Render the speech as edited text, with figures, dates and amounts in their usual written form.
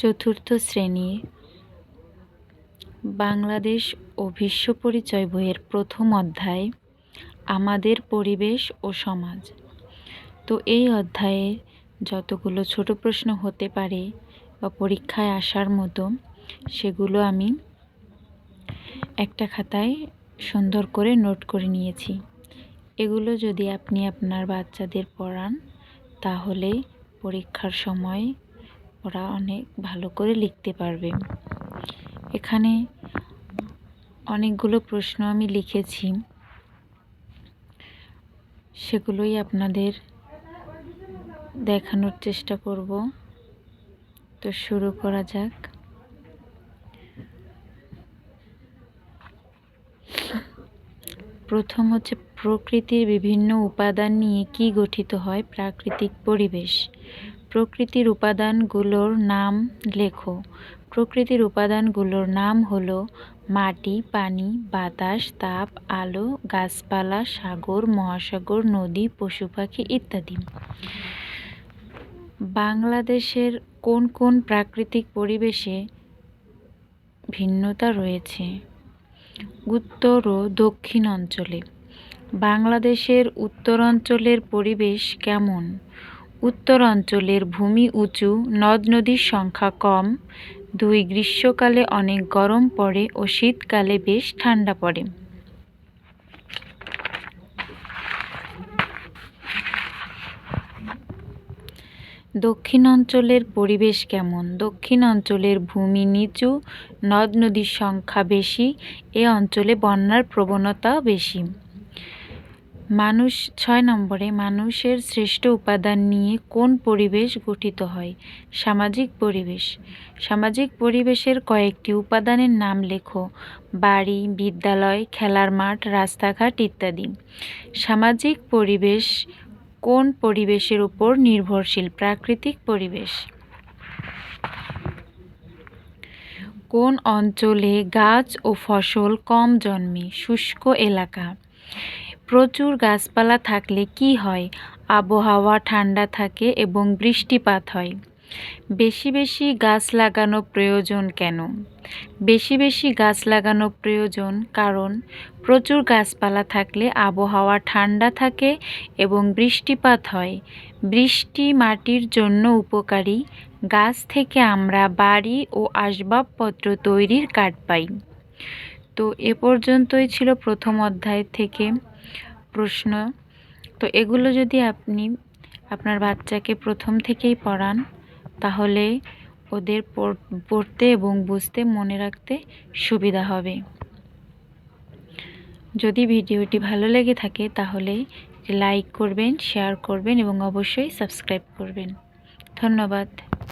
চতুর্থ শ্রেণী বাংলাদেশ ও বিশ্ব পরিচয় বইয়ের প্রথম অধ্যায় আমাদের পরিবেশ ও সমাজ। তো এই অধ্যায়ে যতগুলো ছোট প্রশ্ন হতে পারে বা পরীক্ষায় আসার মতো সেগুলো আমি একটা খাতায় সুন্দর করে নোট করে নিয়েছি। এগুলো যদি আপনি আপনার বাচ্চাদের পড়ান তাহলে পরীক্ষার সময় ওরা অনেক ভালো করে লিখতে পারবে। এখানে অনেকগুলো প্রশ্ন আমি লিখেছি, সেগুলোই আপনাদের দেখানোর চেষ্টা করব। তো শুরু করা যাক। প্রথম হচ্ছে, প্রকৃতির বিভিন্ন উপাদান নিয়ে কি গঠিত হয় প্রাকৃতিক পরিবেশ? প্রকৃতির উপাদানগুলোর নাম লেখো। প্রকৃতির উপাদানগুলোর নাম হলো মাটি, পানি, বাতাস, তাপ, আলো, গাছপালা, সাগর, মহাসাগর, নদী, পশু পাখি ইত্যাদি। বাংলাদেশের কোন কোন প্রাকৃতিক পরিবেশে ভিন্নতা রয়েছে? উত্তর ও দক্ষিণ অঞ্চলে। বাংলাদেশের উত্তরাঞ্চলের পরিবেশ কেমন? উত্তরাঞ্চলের ভূমি উঁচু, নদ নদীর সংখ্যা কম। 2. গ্রীষ্মকালে অনেক গরম পড়ে ও শীতকালে বেশ ঠান্ডা পড়ে। দক্ষিণাঞ্চলের পরিবেশ কেমন? দক্ষিণাঞ্চলের ভূমি নিচু, নদ নদীর সংখ্যা বেশি, এ অঞ্চলে বন্যার প্রবণতা বেশি। 6 নম্বরে, মানুষের শ্রেষ্ঠ উপাদান নিয়ে কোন পরিবেশ গঠিত হয়? সামাজিক পরিবেশ। সামাজিক পরিবেশের কয়েকটি উপাদানের নাম লেখো। বাড়ি, বিদ্যালয়, খেলার মাঠ, রাস্তাঘাট ইত্যাদি। সামাজিক পরিবেশ কোন পরিবেশের উপর নির্ভরশীল? প্রাকৃতিক পরিবেশ। কোন অঞ্চলে গাছ ও ফসল কম জন্মে? শুষ্ক এলাকা। প্রচুর গাছপালা থাকলে কি হয়? আবহাওয়া ঠান্ডা থাকে এবং বৃষ্টিপাত হয়। বেশি বেশি গাছ লাগানো প্রয়োজন কেন? বেশি বেশি গাছ লাগানো প্রয়োজন কারণ প্রচুর গাছপালা থাকলে আবহাওয়া ঠান্ডা থাকে এবং বৃষ্টিপাত হয়। বৃষ্টি মাটির জন্য উপকারী। গাছ থেকে আমরা বাড়ি ও আসবাবপত্র তৈরির কাঠ পাই। তো এ পর্যন্তই ছিল প্রথম অধ্যায় থেকে প্রশ্ন। তো এগুলো যদি আপনি আপনার বাচ্চাকে প্রথম থেকেই পড়ান তাহলে ওদের পড়তে এবং বুঝতে মনে রাখতে সুবিধা হবে। যদি ভিডিওটি ভালো লেগে থাকে তাহলে লাইক করবেন, শেয়ার করবেন এবং অবশ্যই সাবস্ক্রাইব করবেন। ধন্যবাদ।